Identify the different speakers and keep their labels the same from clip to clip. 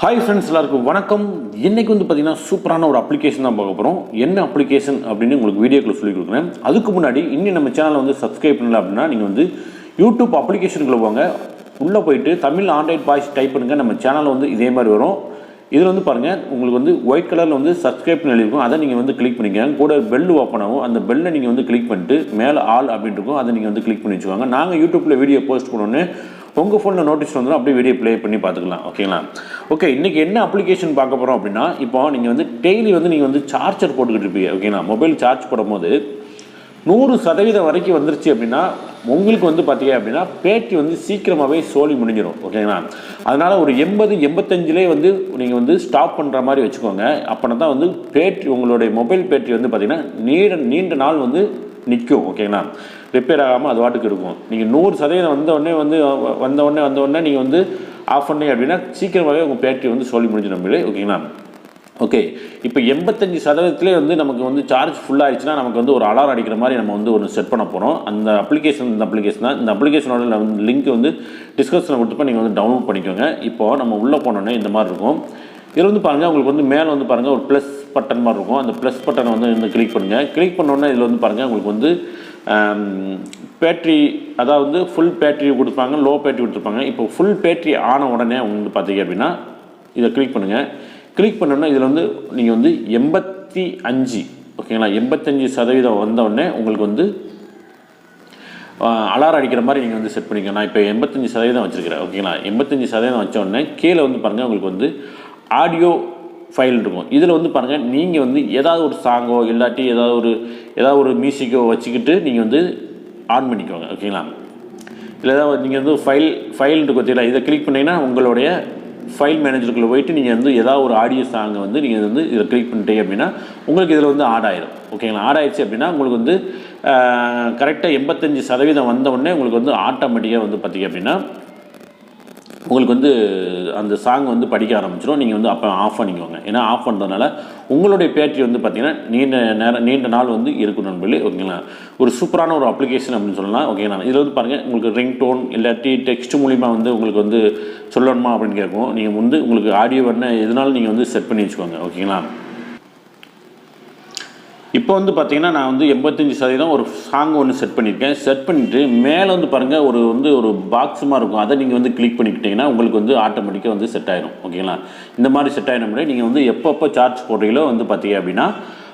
Speaker 1: Hi friends, எல்லாருக்கும் வணக்கம். இன்றைக்கி வந்து பார்த்திங்கன்னா சூப்பரான ஒரு அப்ளிகேஷன் தான் பார்க்க போகிறோம். என்ன அப்ளிகேஷன் அப்படின்னு உங்களுக்கு வீடியோக்குள்ள சொல்லி கொடுக்குறேன். அதுக்கு முன்னாடி இன்னும் நம்ம சேனலை வந்து சப்ஸ்கிரைப் பண்ணல அப்படின்னா நீங்கள் வந்து யூடியூப் அப்ளிகேஷனுக்குள்ளே போங்க. உள்ளே போயிட்டு தமிழ் ஆண்ட்ராய்ட் பாய்ஸ் டைப் பண்ணுங்கள். நம்ம சேனலில் வந்து இதே மாதிரி வரும். இதில் வந்து பாருங்கள், உங்களுக்கு வந்து ஒயிட் கலரில் வந்து சப்ஸ்கிரைப்னு எழுதிருக்கும். அதை நீங்கள் வந்து கிளிக் பண்ணிக்கோங்க. கூட பெல் ஓப்பன் ஆகும். அந்த பெல்லை நீங்கள் வந்து கிளிக் பண்ணிட்டு மேலே ஆல் அப்படின்னு இருக்கும். அதை நீங்கள் வந்து கிளிக் பண்ணி வச்சுக்கோங்க. நாங்கள் யூடியூப்பில் வீடியோ போஸ்ட் பண்ணோன்னே உங்கள் ஃபோனில் நோட்டீஸ் வந்துடும். அப்படியே வீடியோ ப்ளே பண்ணி பார்த்துக்கலாம். ஓகேங்களா? ஓகே, இன்றைக்கி என்ன அப்ளிகேஷன் பார்க்க போகிறோம் அப்படின்னா, இப்போ நீங்கள் வந்து டெய்லி வந்து நீங்கள் வந்து சார்ஜர் போட்டுக்கிட்டு இருப்பீங்க. ஓகேங்களா? மொபைல் சார்ஜ் போடும்போது 100% வரைக்கும் வந்துருச்சு அப்படின்னா உங்களுக்கு வந்து பார்த்தீங்க அப்படின்னா பேட்டரி வந்து சீக்கிரமாகவே சோலி முடிஞ்சிடும். ஓகேங்களா? அதனால் ஒரு 80-85 வந்து நீங்கள் வந்து ஸ்டாப் பண்ணுற மாதிரி வச்சுக்கோங்க. அப்படின்னா தான் வந்து பேட்டரி, உங்களுடைய மொபைல் பேட்டரி வந்து பார்த்திங்கன்னா நீண்ட நாள் வந்து நிற்கும். ஓகேங்களா? ரிப்பேர் ஆகாமல் அது வாட்டுக்கு இருக்கும். நீங்கள் 100% வந்தவுடனே நீங்கள் வந்து ஆஃப் பண்ணி அப்படின்னா சீக்கிரமாகவே உங்கள் பேட்டரி வந்து சோலி முடிஞ்சிடும். ஓகேங்களா? ஓகே, இப்போ 85% வந்து நமக்கு வந்து சார்ஜ் ஃபுல்லாகிடுச்சுன்னா நமக்கு வந்து ஒரு அலாரம் அடிக்கிற மாதிரி நம்ம வந்து ஒன்று செட் பண்ண போகிறோம். இந்த அப்ளிகேஷன் தான். இந்த அப்ளிகேஷனோட லிங்க் வந்து டிஸ்கிரிப்ஷனில் கொடுத்துப்போ நீங்கள் வந்து டவுன்லோட் பண்ணிக்கோங்க. இப்போது நம்ம உள்ளே போனோன்னே இந்த மாதிரி இருக்கும். இதில் வந்து பாருங்கள், உங்களுக்கு வந்து மேலே வந்து பாருங்கள் ஒரு ப்ளஸ் பட்டன் மாதிரி இருக்கும். அந்த ப்ளஸ் பட்டனை வந்து கிளிக் பண்ணுங்கள். கிளிக் பண்ணோன்னே இதில் வந்து பாருங்கள், உங்களுக்கு வந்து பேட்ரி, அதாவது ஃபுல் பேட்ரி கொடுப்பாங்க, லோ பேட்ரி கொடுத்துருப்பாங்க. இப்போ ஃபுல் பேட்ரி ஆன உடனே வந்து பார்த்தீங்க அப்படின்னா இதை கிளிக் பண்ணுங்கள். கிளிக் பண்ணோன்னா இதில் வந்து நீங்கள் வந்து 85, ஓகேங்களா, 85% வந்தவுடனே உங்களுக்கு வந்து அலாரம் அடிக்கிற மாதிரி நீங்கள் வந்து செட் பண்ணிக்கணும். நான் இப்போ 85% வச்சுருக்கிறேன். ஓகேங்களா? 85% வச்ச உடனே கீழே வந்து பாருங்கள், உங்களுக்கு வந்து ஆடியோ ஃபைல் இருக்கும். இதில் வந்து பாருங்கள், நீங்கள் வந்து ஏதாவது ஒரு சாங்கோ இல்லாட்டி ஏதாவது ஒரு மியூசிக்கோ வச்சுக்கிட்டு நீங்கள் வந்து ஆன் பண்ணிக்கோங்க. ஓகேங்களா? இல்லை ஏதாவது நீங்கள் வந்து ஃபைல் பார்த்தீங்களா, இதை கிளிக் பண்ணிங்கன்னா உங்களுடைய ஃபைல் மேனேஜருக்குள்ளே போயிட்டு நீங்கள் வந்து ஏதாவது ஒரு ஆடியோ சாங்கை வந்து நீங்கள் வந்து இதில் கிளிக் பண்ணிட்டீங்க அப்படின்னா உங்களுக்கு இதில் வந்து ஆட் ஆயிடும். ஓகேங்களா? ஆட் ஆயிடுச்சு அப்படின்னா உங்களுக்கு வந்து கரெக்டாக 85% வந்தவுடனே உங்களுக்கு வந்து ஆட்டோமேட்டிக்காக வந்து பார்த்திங்க அப்படின்னா உங்களுக்கு வந்து அந்த சாங் வந்து படிக்க ஆரம்பிச்சிடும். நீங்கள் வந்து அப்போ ஆஃப் பண்ணிக்கோங்க. ஏன்னா ஆஃப் பண்ணுறதுனால உங்களுடைய பேட்டரி வந்து பார்த்திங்கன்னா நீண்ட நாள் வந்து இருக்கணும் நண்பர்களே. ஓகேங்களா? ஒரு சூப்பரான ஒரு அப்ளிகேஷன் அப்படின்னு சொல்லலாம். ஓகேங்களா? இதில் வந்து பாருங்கள், உங்களுக்கு ரிங் டோன் இல்லாட்டி டெக்ஸ்ட் மூலிமா வந்து உங்களுக்கு வந்து சொல்லணுமா அப்படின்னு கேட்கும். நீங்கள் வந்து உங்களுக்கு ஆடியோ என்ன எதுனாலும் நீங்கள் வந்து செட் பண்ணி வச்சுக்கோங்க. ஓகேங்களா? இப்போ வந்து பார்த்திங்கன்னா நான் வந்து 85% ஒரு சாங் ஒன்று செட் பண்ணியிருக்கேன். செட் பண்ணிவிட்டு மேலே வந்து பாருங்கள் ஒரு பாக்ஸுமாக இருக்கும். அதை நீங்கள் வந்து கிளிக் பண்ணிக்கிட்டிங்கன்னா உங்களுக்கு வந்து ஆட்டோமேட்டிக்காக வந்து செட் ஆகிடும். ஓகேங்களா? இந்த மாதிரி செட் ஆகிடும். நீங்கள் வந்து எப்பப்போ சார்ஜ் போடுறீங்களோ வந்து பார்த்தீங்க அப்படின்னா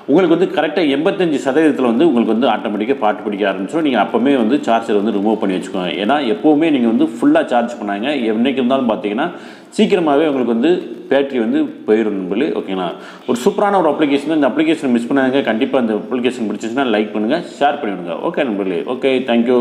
Speaker 1: உங்களுக்கு வந்து கரெக்டாக 85% வந்து உங்களுக்கு வந்து ஆட்டோமேட்டிக்காக பாட்டு பிடிக்க ஆரம்பிச்சிடும். நீங்கள் அப்போவுமே வந்து சார்ஜர் வந்து ரிமூவ் பண்ணி வச்சுக்கோங்க. ஏன்னா எப்போவுமே நீங்கள் வந்து ஃபுல்லாக சார்ஜ் பண்ணாங்க என்றைக்கு இருந்தாலும் பார்த்தீங்கன்னா சீக்கிரமாகவே உங்களுக்கு வந்து பேட்டரி வந்து போயிடும் நண்பர்களே. ஓகேங்களா? ஒரு சூப்பரான ஒரு அப்ளிகேஷன் தான். இந்த அப்ளிகேஷன் மிஸ் பண்ணாங்க. கண்டிப்பாக இந்த அப்ளிகேஷன் பிடிச்சிச்சுன்னா லைக் பண்ணுங்கள், ஷேர் பண்ணிவிடுங்க. ஓகே நண்பர்களே. Okay, thank you.